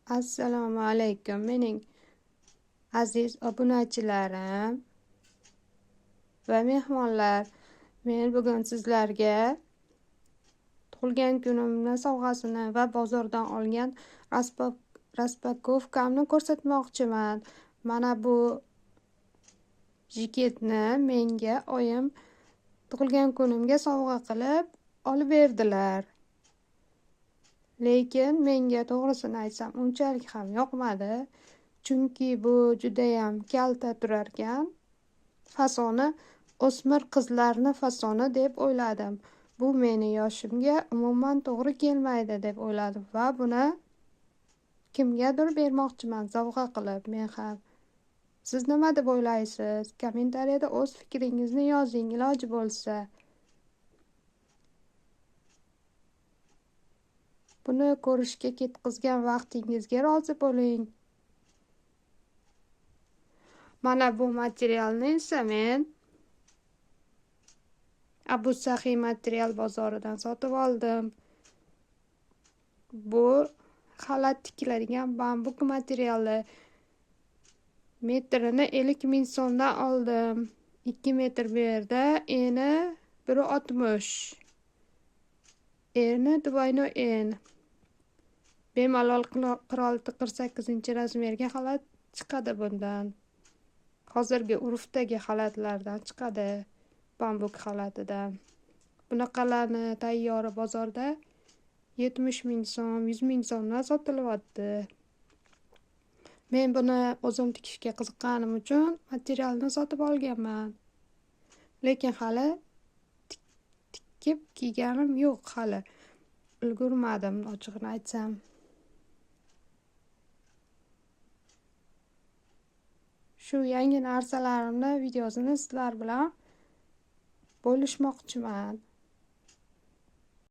Assalomu alaykum mening aziz obunachilarim va mehmonlar. Men bugun sizlarga tug'ilgan kunimni sovg'asini va bozordan olgan raspakovkamni ko'rsatmoqchiman. Mana bu jiketni menga oyim tug'ilgan kunimga sovg'a qilib olib berdilar. Lekin menga to'g'risini aytsam unchalik ham yoqmadi. Chunki bu judayam kalta turarkan. Fasoni o'smir qizlarni fasoni deb o'yladim. Bu meni yoshimga umuman to'g'ri kelmaydi deb o'yladim va buni kimgadir bermoqchiman sovg'a qilib men ham. Siz nima deb o'ylaysiz? Kommentariyada o'z fikringizni yozing iloji bo'lsa. Buni ko'rishga ketqizgan vaqtingizga rozi bo'ling. Mana bu materialni esa men Abu Saxiy material bozoridan sotib oldim. Bu xalat tikiladigan bambuk materiali. Metrini 50 ming so'mdan oldim. 2 metr bu yerda, eni 1.60. Eni Dubayno en. Bemalol 46-48 razmerga xalat chiqadi bundan. Hozirgi urfdagi xalatlardan chiqadi, bambuk xalatidan. Bunaqalarni tayyori bozorda 70 ming so'm, 100 ming so'mdan sotilyapti. Men buni o'zim tikishga qiziqqanim uchun materialni sotib olganman. Lekin hali tikib kiyganim yo'q hali. Ulgurmadim ochig'ini aytsam. Shu yangi narsalarimni videosini sizlar bilan bo'lishmoqchiman.